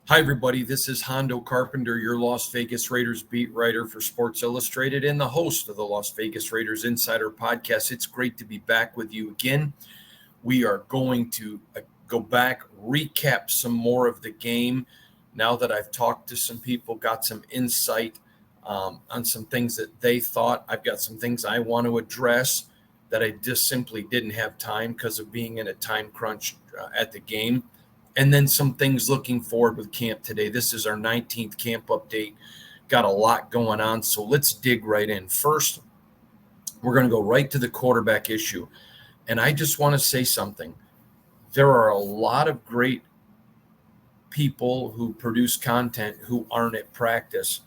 Hi, everybody. This is Hondo Carpenter, your Las Vegas Raiders beat writer for Sports Illustrated and the host of the Las Vegas Raiders Insider Podcast. It's great to be back with you again. We are going to go back, recap some more of the game. Now that I've talked to some people, got some insight on some things that they thought. I've got some things I want to address that I just simply didn't have time because of being in a time crunch at the game. And then some things looking forward with camp today. This is our 19th camp update. Got a lot going on, so let's dig right in. First, we're going to go right to the quarterback issue. And I just want to say something. There are a lot of great people who produce content who aren't at practice,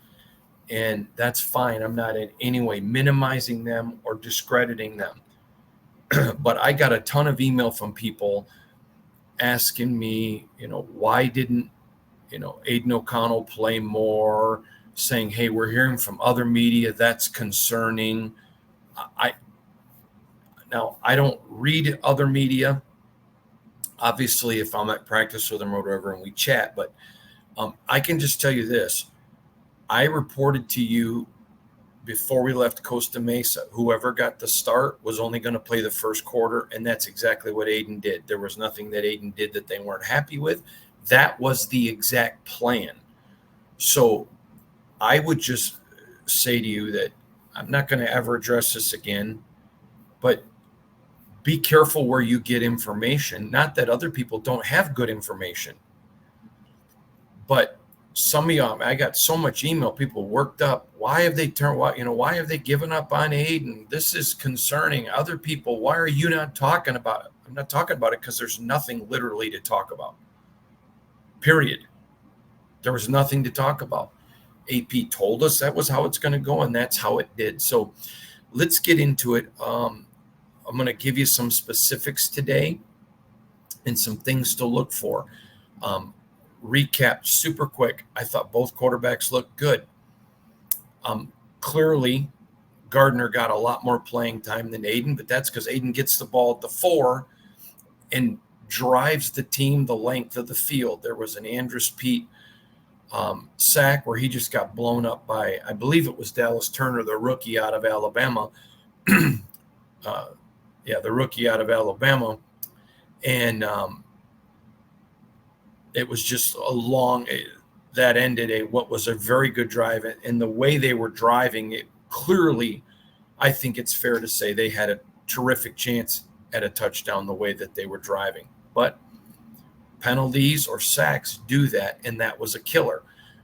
and that's fine. I'm not in any way minimizing them or discrediting them. But I got a ton of email from people asking me, why didn't, Aiden O'Connell play more, saying, hey, we're hearing from other media, that's concerning. I don't read other media. Obviously, if I'm at practice with them or whatever and we chat, but I can just tell you this. I reported to you before we left Costa Mesa, whoever got the start was only going to play the first quarter, and that's exactly what Aiden did. There was nothing that Aiden did that they weren't happy with. That was the exact plan. So I would just say to you that I'm not going to ever address this again, but be careful where you get information. Not that other people don't have good information, but some of y'all, I got so much email, people worked up. Why have they why have they given up on Aiden? This is concerning. Other people, why are you not talking about it? I'm not talking about it because there's nothing literally to talk about. Period. There was nothing to talk about. AP told us that was how it's going to go, and that's how it did. So let's get into it. I'm going to give you some specifics today and some things to look for. Recap super quick. I thought both quarterbacks looked good. Clearly, Gardner got a lot more playing time than Aiden, but that's because Aiden gets the ball at the 4 and drives the team the length of the field. There was an Andrus Peat sack where he just got blown up by, I believe it was Dallas Turner, the rookie out of Alabama. The rookie out of Alabama. And it was just that ended what was a very good drive. And the way they were driving it, clearly, I think it's fair to say they had a terrific chance at a touchdown the way that they were driving. But penalties or sacks do that, and that was a killer.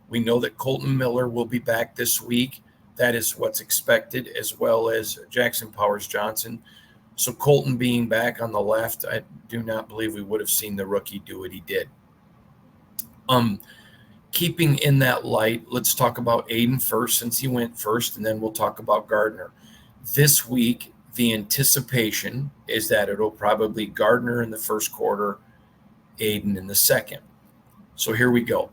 We know that Colton Miller will be back this week. That is what's expected, as well as Jackson Powers-Johnson. So Colton being back on the left, I do not believe we would have seen the rookie do what he did. Keeping in that light, let's talk about Aiden first, since he went first, and then we'll talk about Gardner. This week, the anticipation is that it'll probably Gardner in the first quarter, Aiden in the second. So here we go.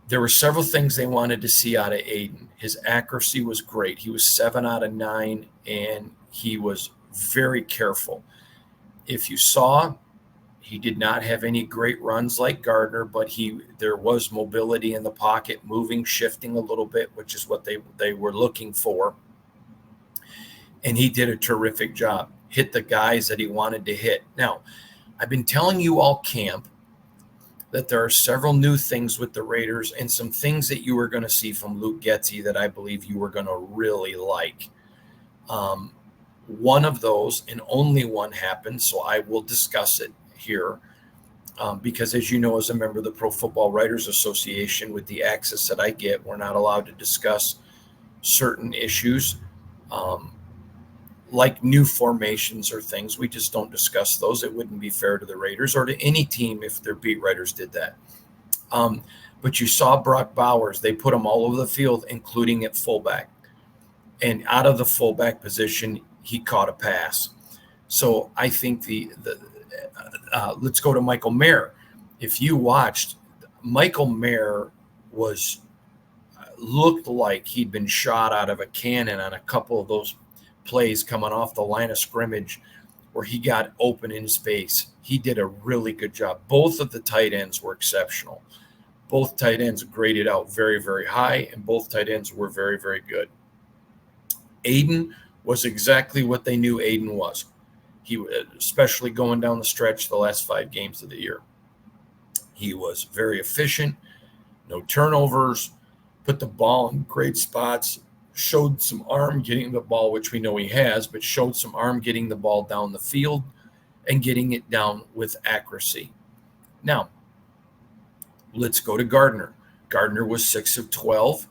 There were several things they wanted to see out of Aiden. His accuracy was great. He was 7 out of 9, and he was very careful. If you saw, he did not have any great runs like Gardner, but there was mobility in the pocket, moving, shifting a little bit, which is what they were looking for. And he did a terrific job. Hit the guys that he wanted to hit. Now, I've been telling you all camp that there are several new things with the Raiders and some things that you are going to see from Luke Getsy that I believe you are going to really like. One of those, and only one, happened, so I will discuss it here because, as you know, as a member of the Pro Football Writers Association, with the access that I get, we're not allowed to discuss certain issues like new formations or things. We just don't discuss those. It wouldn't be fair to the Raiders or to any team if their beat writers did that. But you saw Brock Bowers. They put him all over the field, including at fullback. And out of the fullback position, he caught a pass. So I think let's go to Michael Mayer. If you watched, Michael Mayer looked like he'd been shot out of a cannon on a couple of those plays coming off the line of scrimmage where he got open in space. He did a really good job. Both of the tight ends were exceptional. both tight ends graded out very, very high, and both tight ends were very, very good. Aiden was exactly what they knew Aiden was. He, especially going down the stretch the last 5 games of the year. He was very efficient, no turnovers, put the ball in great spots, showed some arm getting the ball, which we know he has, but showed some arm getting the ball down the field and getting it down with accuracy. Now, let's go to Gardner. Gardner was 6 of 12.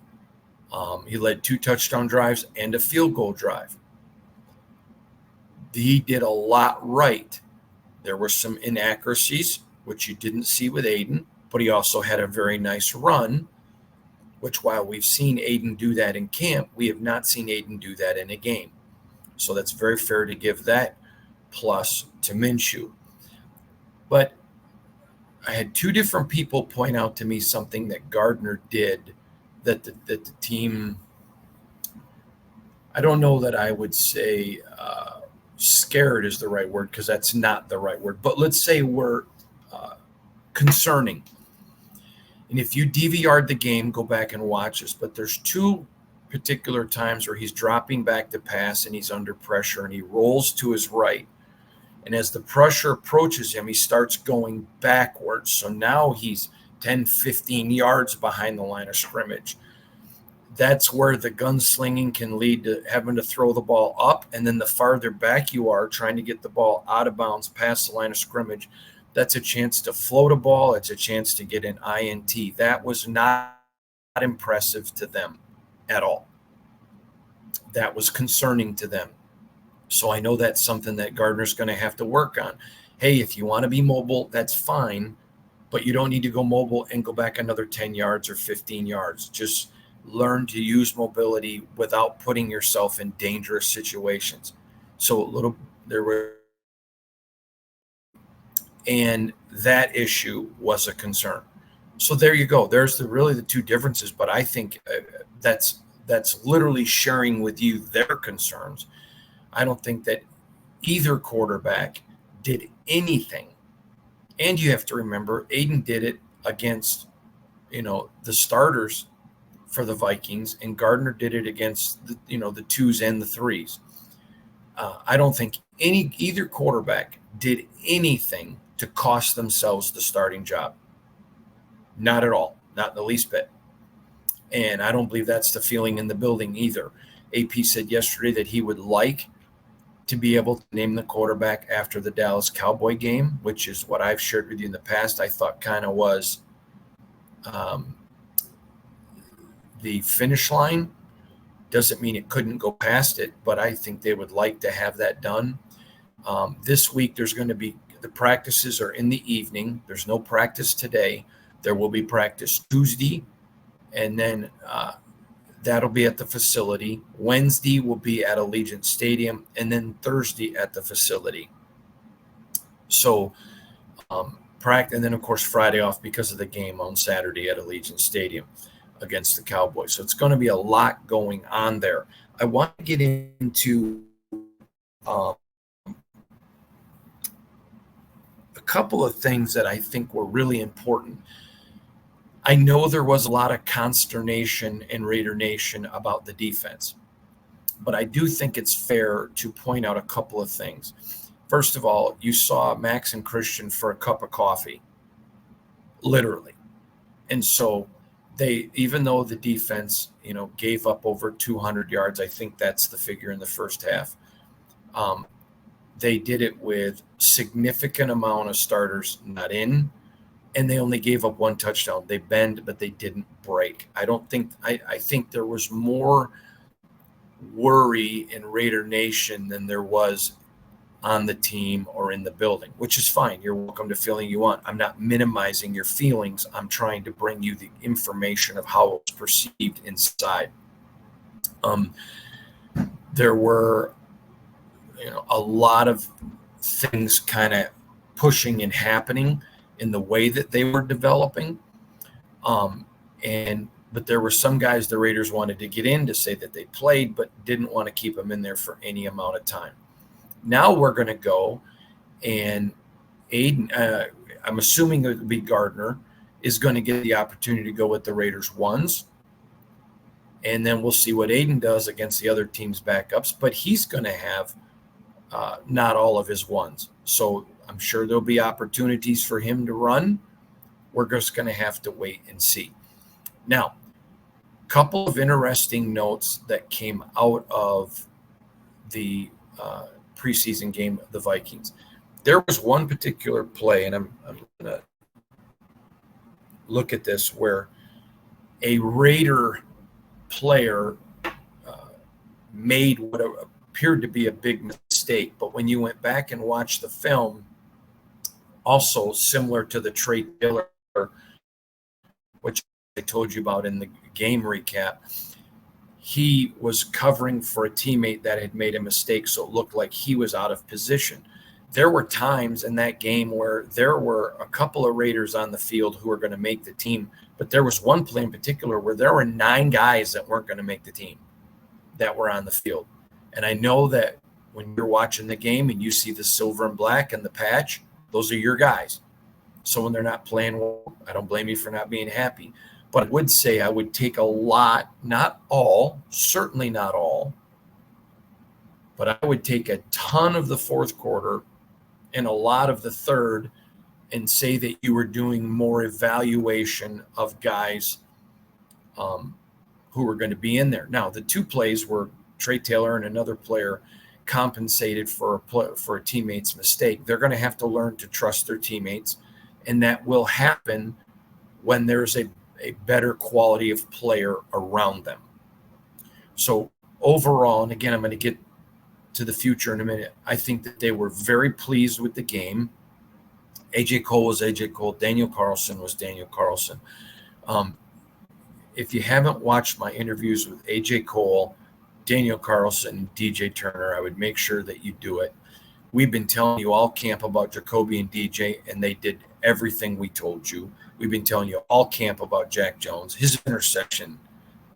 He led 2 touchdown drives and a field goal drive. He did a lot right. There were some inaccuracies, which you didn't see with Aiden, but he also had a very nice run, which while we've seen Aiden do that in camp, we have not seen Aiden do that in a game. So that's very fair to give that plus to Minshew. But I had 2 different people point out to me something that Gardner did that the team, I don't know that I would say scared is the right word, because that's not the right word, but let's say we're concerning. And if you DVR'd the game, go back and watch this, but there's 2 particular times where he's dropping back to pass and he's under pressure and he rolls to his right. And as the pressure approaches him, he starts going backwards. So now he's 10, 15 yards behind the line of scrimmage. That's where the gunslinging can lead to having to throw the ball up. And then the farther back you are trying to get the ball out of bounds past the line of scrimmage, that's a chance to float a ball. It's a chance to get an INT. That was not impressive to them at all. That was concerning to them. So I know that's something that Gardner's going to have to work on. Hey, if you want to be mobile, that's fine, but you don't need to go mobile and go back another 10 yards or 15 yards. Just learn to use mobility without putting yourself in dangerous situations. So there were, and that issue was a concern. So there you go. There's really the 2 differences, but I think that's literally sharing with you their concerns. I don't think that either quarterback did anything. And you have to remember, Aiden did it against, the starters for the Vikings, and Gardner did it against the 2s and the 3s. I don't think either quarterback did anything to cost themselves the starting job. Not at all. Not the least bit. And I don't believe that's the feeling in the building either. AP said yesterday that he would like to be able to name the quarterback after the Dallas Cowboy game, which is what I've shared with you in the past. I thought kind of was the finish line. Doesn't mean it couldn't go past it, but I think they would like to have that done. This week, there's going to be the practices are in the evening. There's no practice today. There will be practice Tuesday, and then that'll be at the facility. Wednesday will be at Allegiant Stadium, and then Thursday at the facility. So practice, and then, of course, Friday off because of the game on Saturday at Allegiant Stadium against the Cowboys. So it's going to be a lot going on there. I want to get into a couple of things that I think were really important. I know there was a lot of consternation in Raider Nation about the defense, but I do think it's fair to point out a couple of things. First of all, you saw Max and Christian for a cup of coffee, literally. And so they, even though the defense, gave up over 200 yards, I think that's the figure in the first half, they did it with significant amount of starters not in, and they only gave up 1 touchdown. They bend, but they didn't break. I think there was more worry in Raider Nation than there was on the team or in the building, which is fine. You're welcome to feeling you want. I'm not minimizing your feelings. I'm trying to bring you the information of how it was perceived inside. There were, a lot of things kind of pushing and happening in the way that they were developing. But there were some guys the Raiders wanted to get in to say that they played, but didn't want to keep them in there for any amount of time. Now we're going to go, and Aiden, I'm assuming it would be Gardner, is going to get the opportunity to go with the Raiders ones. And then we'll see what Aiden does against the other team's backups. But he's going to have not all of his ones. So I'm sure there'll be opportunities for him to run. We're just going to have to wait and see. Now, a couple of interesting notes that came out of the preseason game of the Vikings. There was one particular play, and I'm going to look at this, where a Raider player made what appeared to be a big mistake. But when you went back and watched the film, also similar to the Trey Taylor, which I told you about in the game recap, he was covering for a teammate that had made a mistake, so it looked like he was out of position. There were times in that game where there were a couple of Raiders on the field who were going to make the team, but there was one play in particular where there were 9 guys that weren't going to make the team that were on the field. And I know that when you're watching the game and you see the silver and black and the patch, those are your guys. So when they're not playing well, I don't blame you for not being happy. But I would say I would take a lot, not all, certainly not all, but I would take a ton of the fourth quarter and a lot of the third and say that you were doing more evaluation of guys who were going to be in there. Now, the 2 plays were Trey Taylor and another player compensated for a teammate's mistake. They're going to have to learn to trust their teammates, and that will happen when there's a better quality of player around them. So overall, and again, I'm going to get to the future in a minute, I think that they were very pleased with the game. A.J. Cole was A.J. Cole. Daniel Carlson was Daniel Carlson. If you haven't watched my interviews with A.J. Cole, Daniel Carlson, and DJ Turner, I would make sure that you do it. We've been telling you all camp about Jacoby and DJ, and they did everything we told you. We've been telling you all camp about Jack Jones. His interception,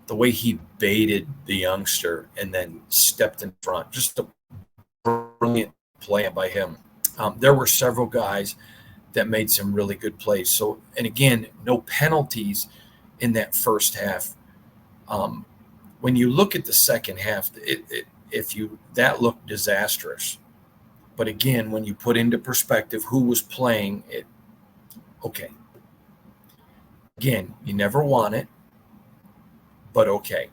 the way he baited the youngster and then stepped in front, just a brilliant play by him. There were several guys that made some really good plays. So, and again, no penalties in that first half. When you look at the second half, that looked disastrous. But again, when you put into perspective who was playing, okay. Again, you never want it, but okay.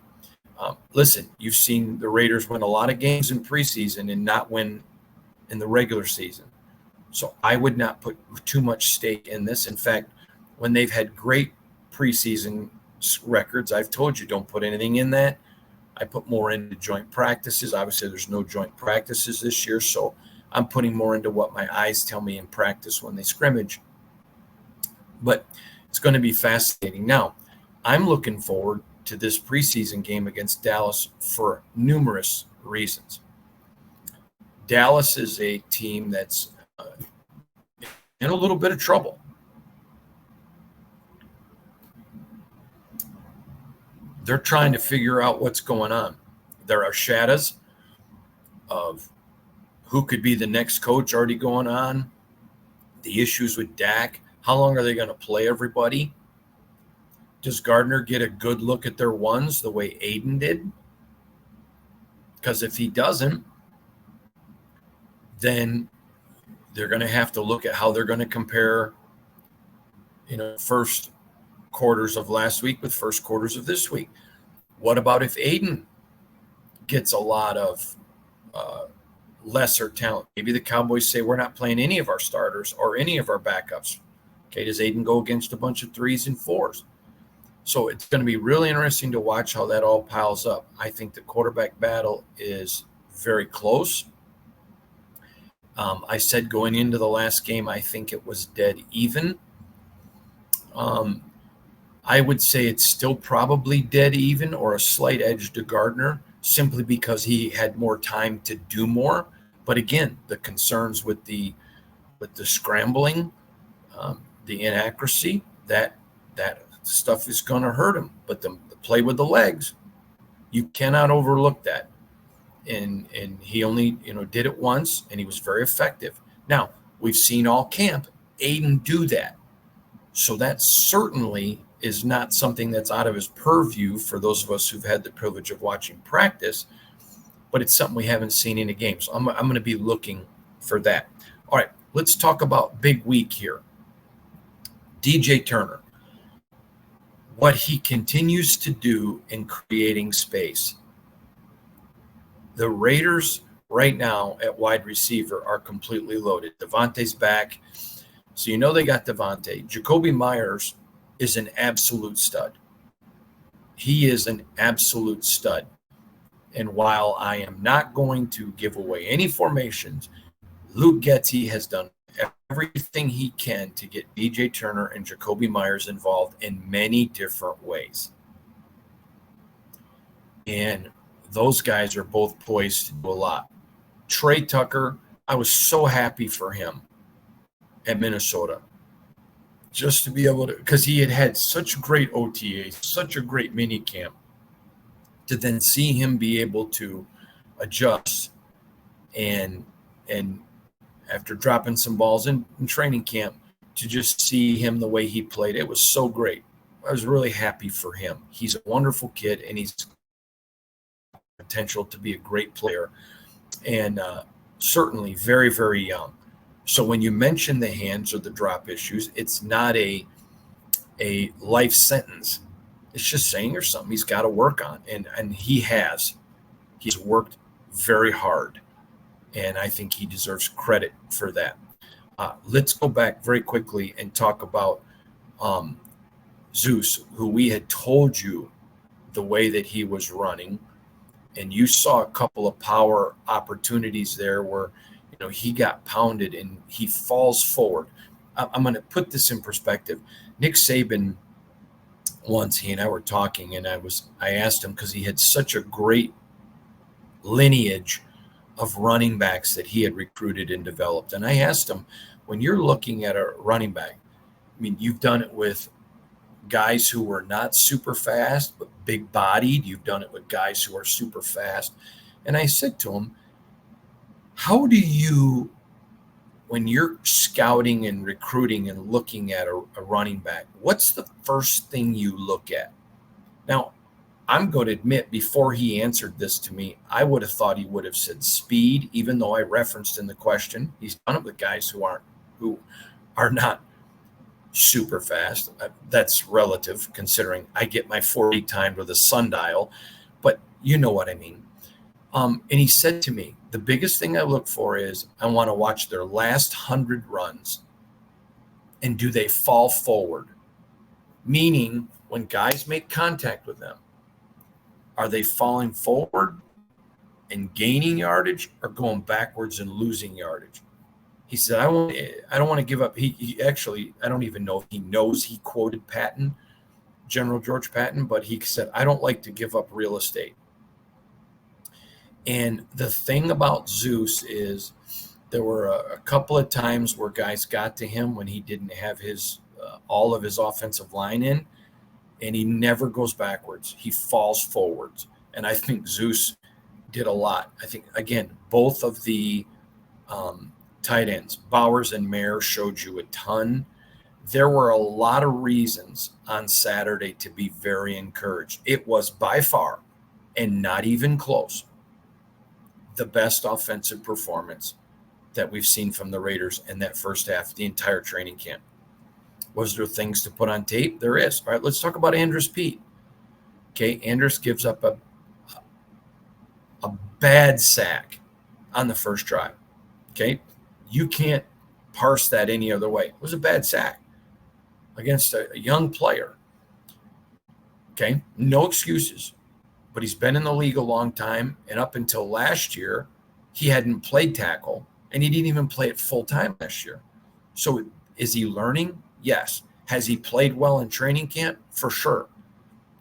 Listen, you've seen the Raiders win a lot of games in preseason and not win in the regular season. So I would not put too much stake in this. In fact, when they've had great preseason records, I've told you don't put anything in that. I put more into joint practices. Obviously, there's no joint practices this year, so I'm putting more into what my eyes tell me in practice when they scrimmage. But it's going to be fascinating. Now, I'm looking forward to this preseason game against Dallas for numerous reasons. Dallas is a team that's in a little bit of trouble. They're trying to figure out what's going on. There are shadows of who could be the next coach already going on, the issues with Dak. How long are they going to play everybody? Does Gardner get a good look at their ones the way Aiden did? Because if he doesn't, then they're going to have to look at how they're going to compare, first quarters of last week with first quarters of this week. What about if Aiden gets a lot of lesser talent? Maybe the Cowboys say we're not playing any of our starters or any of our backups. Okay, does Aiden go against a bunch of 3s and 4s? So it's going to be really interesting to watch how that all piles up. I think the quarterback battle is very close. I said going into the last game, I think it was dead even. I would say it's still probably dead even or a slight edge to Gardner simply because he had more time to do more. But again, the concerns with the scrambling, the inaccuracy, that stuff is going to hurt him. But the play with the legs, you cannot overlook that. And he only did it once, and he was very effective. Now, we've seen all camp Aiden do that. So that certainly is not something that's out of his purview for those of us who've had the privilege of watching practice, but it's something we haven't seen in a game. So I'm going to be looking for that. All right, let's talk about big week here. DJ Turner, what he continues to do in creating space. The Raiders right now at wide receiver are completely loaded. Devontae's back. So you know they got Devontae. Jacoby Myers is an absolute stud. He is an absolute stud. And while I am not going to give away any formations, Luke Getzey has done everything he can to get DJ Turner and Jacoby Myers involved in many different ways. And those guys are both poised to do a lot. Trey Tucker, I was so happy for him at Minnesota. Just to be able to, because he had such great OTA, such a great mini camp, to then see him be able to adjust and after dropping some balls in training camp, to just see him the way he played, it was so great. I was really happy for him. He's a wonderful kid, and he's potential to be a great player, and certainly very, very young. So when you mention the hands or the drop issues, it's not a life sentence. It's just saying there's something he's got to work on, and he has. He's worked very hard, and I think he deserves credit for that. Let's go back very quickly and talk about Zeus, who we had told you the way that he was running, and you saw a couple of power opportunities there where he got pounded and he falls forward. I'm going to put this in perspective. Nick Saban, once he and I were talking, and I asked him, because he had such a great lineage of running backs that he had recruited and developed. And I asked him, when you're looking at a running back, I mean, you've done it with guys who were not super fast, but big bodied. You've done it with guys who are super fast. And I said to him, how do you, when you're scouting and recruiting and looking at a running back, what's the first thing you look at? Now, I'm going to admit, before he answered this to me, I would have thought he would have said speed, even though I referenced in the question. He's done it with guys who are not super fast. That's relative, considering I get my 40 timed with a sundial, but you know what I mean. And he said to me, the biggest thing I look for is I want to watch their last 100 runs, and do they fall forward? Meaning, when guys make contact with them, are they falling forward and gaining yardage, or going backwards and losing yardage? He said, I don't want to give up. He actually, I don't even know if he knows he quoted Patton, General George Patton, but he said, I don't like to give up real estate. And the thing about Zeus is there were a couple of times where guys got to him when he didn't have his all of his offensive line in, and he never goes backwards. He falls forwards. And I think Zeus did a lot. I think, again, both of the tight ends, Bowers and Mayer, showed you a ton. There were a lot of reasons on Saturday to be very encouraged. It was by far, and not even close, the best offensive performance that we've seen from the Raiders in that first half, the entire training camp. Was there things to put on tape? There is. All right, let's talk about Andrus Peat. Okay, Andrus gives up a bad sack on the first drive. Okay, you can't parse that any other way. It was a bad sack against a young player. Okay, no excuses. But he's been in the league a long time, and up until last year, he hadn't played tackle, and he didn't even play it full time last year. So is he learning? Yes. Has he played well in training camp? For sure.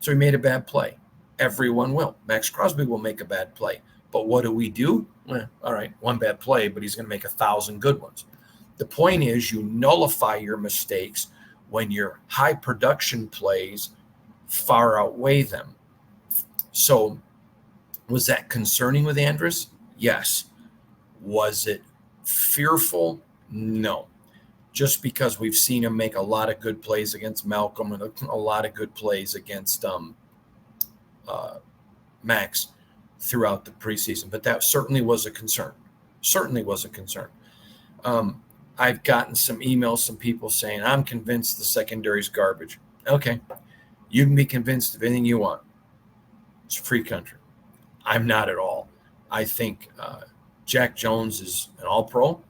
So he made a bad play. Everyone will. Max Crosby will make a bad play. But what do? Well, all right, one bad play, but he's going to make 1,000 good ones. The point is, you nullify your mistakes when your high production plays far outweigh them. So was that concerning with Andrus? Yes. Was it fearful? No. just because we've seen him make a lot of good plays against Malcolm and a lot of good plays against Max throughout the preseason. But that certainly was a concern. Certainly was a concern. I've gotten some emails, some people saying, I'm convinced the secondary's garbage. Okay. You can be convinced of anything you want. It's a free country. I'm not at all. I think Jack Jones is an all-pro.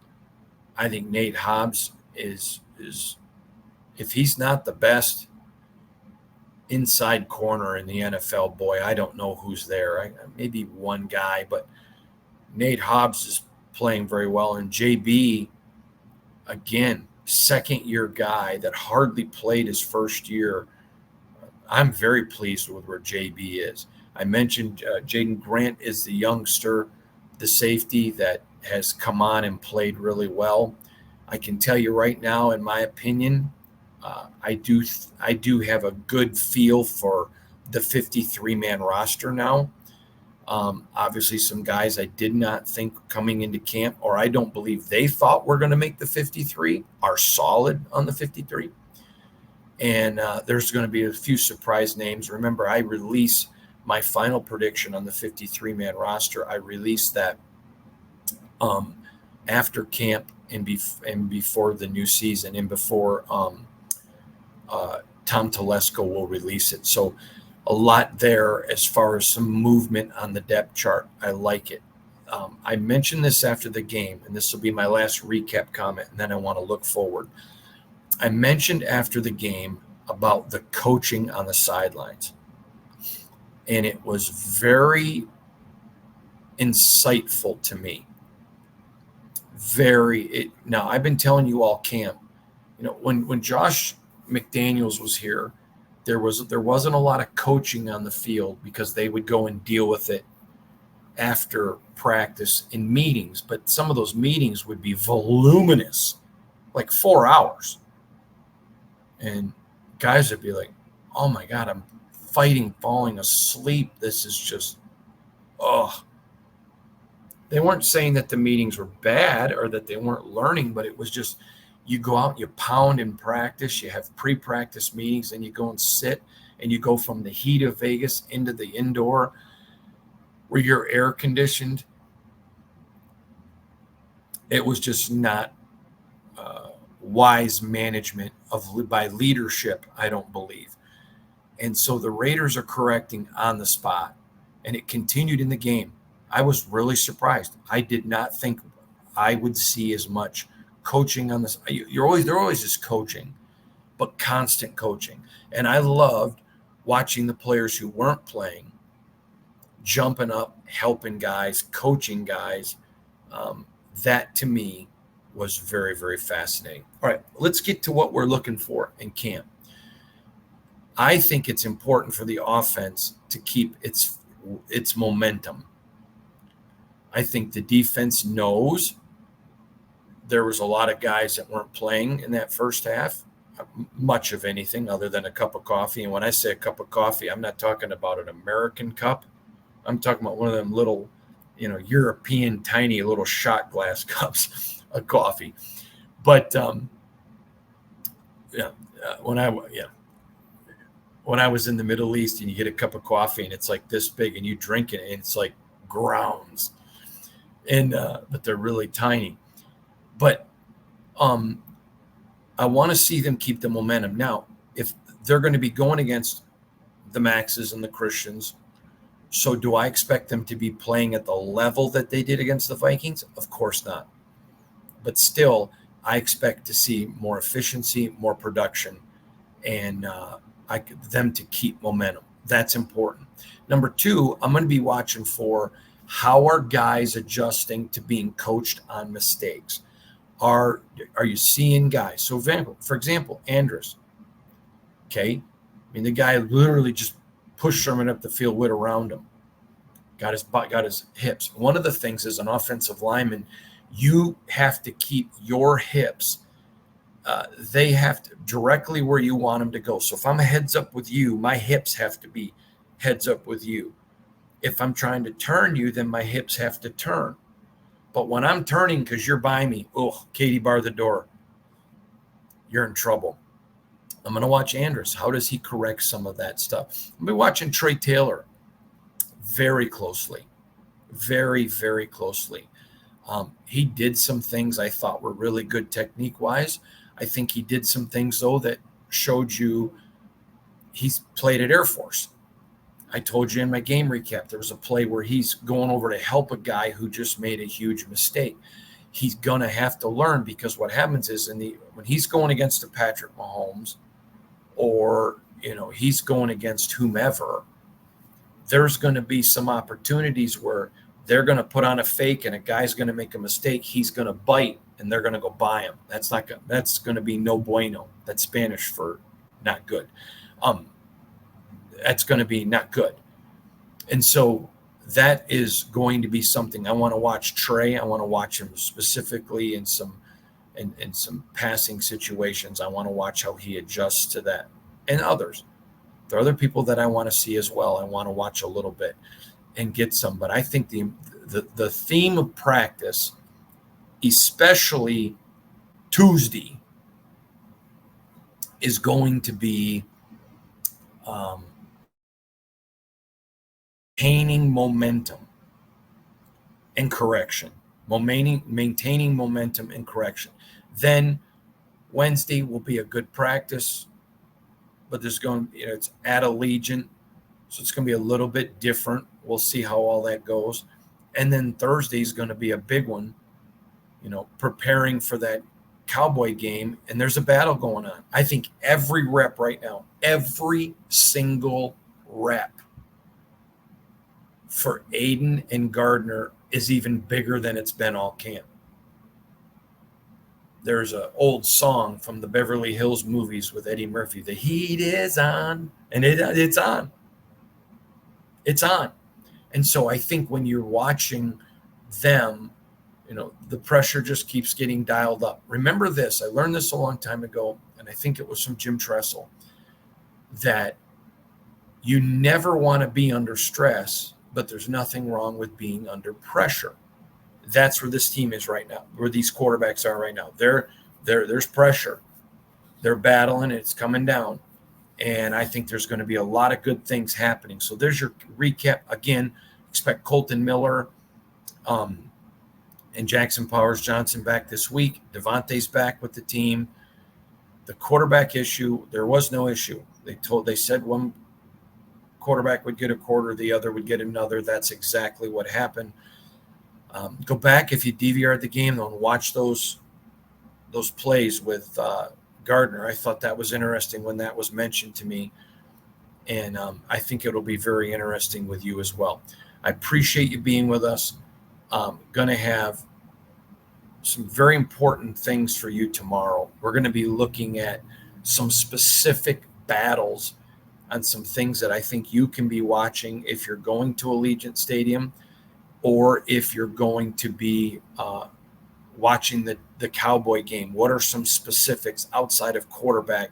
I think Nate Hobbs is if he's not the best inside corner in the NFL, boy, I don't know who's there. Maybe one guy, but Nate Hobbs is playing very well. And JB, again, second-year guy that hardly played his first year. I'm very pleased with where JB is. I mentioned Jaden Grant is the youngster, the safety that has come on and played really well. I can tell you right now, in my opinion, I do have a good feel for the 53-man roster now. Obviously, some guys I did not think coming into camp, or I don't believe they thought were going to make the 53, are solid on the 53. And there's going to be a few surprise names. Remember, I release my final prediction on the 53-man roster. I released that after camp and before the new season and before Tom Telesco will release it. So a lot there as far as some movement on the depth chart. I like it. I mentioned this after the game, and this will be my last recap comment, and then I want to look forward. I mentioned after the game about the coaching on the sidelines, and it was very insightful to me. Now, I've been telling you all camp, when Josh McDaniels was here, there wasn't a lot of coaching on the field because they would go and deal with it after practice in meetings, but some of those meetings would be voluminous, like 4 hours. And guys would be like, oh my God, I'm falling asleep. This is just, They weren't saying that the meetings were bad or that they weren't learning, but it was just, you go out, you pound in practice, you have pre-practice meetings, and you go and sit, and you go from the heat of Vegas into the indoor where you're air conditioned. It was just not wise management by leadership, I don't believe. And so the Raiders are correcting on the spot, and it continued in the game. I was really surprised. I did not think I would see as much coaching on this. They're always just coaching, but constant coaching. And I loved watching the players who weren't playing jumping up, helping guys, coaching guys. That to me was very, very fascinating. All right, let's get to what we're looking for in camp. I think it's important for the offense to keep its momentum. I think the defense knows there was a lot of guys that weren't playing in that first half, much of anything other than a cup of coffee. And when I say a cup of coffee, I'm not talking about an American cup. I'm talking about one of them little, European tiny little shot glass cups of coffee. But when I was in the Middle East and you get a cup of coffee and it's like this big and you drink it and it's like grounds, and but they're really tiny. But I want to see them keep the momentum. Now, if they're going to be going against the Maxes and the Christians, so do I expect them to be playing at the level that they did against the Vikings? Of course not. But still, I expect to see more efficiency, more production, and them to keep momentum. That's important. Number two, I'm going to be watching for how are guys adjusting to being coached on mistakes. Are you seeing guys? So, for example, Andrews. Okay, the guy literally just pushed Sherman up the field, went around him, got his hips. One of the things as an offensive lineman, you have to keep your hips. They have to directly where you want them to go. So if I'm a heads up with you, my hips have to be heads up with you. If I'm trying to turn you, then my hips have to turn. But when I'm turning because you're by me, Katie, bar the door. you're in trouble. I'm going to watch Andrus. How does he correct some of that stuff? I'm watching Trey Taylor very closely, very, very closely. He did some things I thought were really good technique-wise. I think he did some things, though, that showed you he's played at Air Force. I told you in my game recap, there was a play where he's going over to help a guy who just made a huge mistake. He's going to have to learn, because what happens is when he's going against a Patrick Mahomes, or he's going against whomever, there's going to be some opportunities where they're going to put on a fake and a guy's going to make a mistake. He's going to bite and they're going to go by him. That's going to be no bueno. That's Spanish for not good. That's going to be not good. And so that is going to be something I want to watch Trey. I want to watch him specifically in some passing situations. I want to watch how he adjusts to that, and others. There are other people that I want to see as well. I want to watch a little bit and get some. But I think the theme of practice, especially Tuesday, is going to be maintaining momentum and correction. Maintaining momentum and correction. Then Wednesday will be a good practice, but there's going to it's at Allegiant, so it's going to be a little bit different. We'll see how all that goes. And then Thursday is going to be a big one, preparing for that Cowboy game, and there's a battle going on. I think every rep right now, every single rep for Aiden and Gardner is even bigger than it's been all camp. There's an old song from the Beverly Hills movies with Eddie Murphy. The heat is on, and it's on. It's on. And so I think when you're watching them, the pressure just keeps getting dialed up. Remember this. I learned this a long time ago, and I think it was from Jim Tressel, that you never want to be under stress, but there's nothing wrong with being under pressure. That's where this team is right now, where these quarterbacks are right now. There's pressure. They're battling. It's coming down. And I think there's going to be a lot of good things happening. So there's your recap. Again, expect Colton Miller and Jackson Powers-Johnson back this week. Devontae's back with the team. The quarterback issue, there was no issue. They said one quarterback would get a quarter, the other would get another. That's exactly what happened. Go back if you DVR'd the game though and watch those plays with Gardner. I thought that was interesting when that was mentioned to me, and I think it'll be very interesting with you as well. I appreciate you being with us. Going to have some very important things for you tomorrow. We're going to be looking at some specific battles on some things that I think you can be watching if you're going to Allegiant Stadium, or if you're going to be watching the Cowboy game. What are some specifics outside of quarterback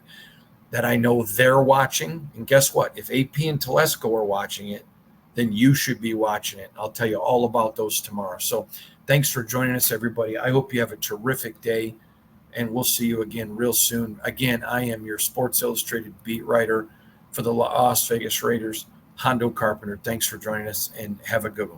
that I know they're watching? And guess what? If AP and Telesco are watching it, then you should be watching it. I'll tell you all about those tomorrow. So thanks for joining us, everybody. I hope you have a terrific day, and we'll see you again real soon. Again, I am your Sports Illustrated beat writer for the Las Vegas Raiders, Hondo Carpenter. Thanks for joining us, and have a good one.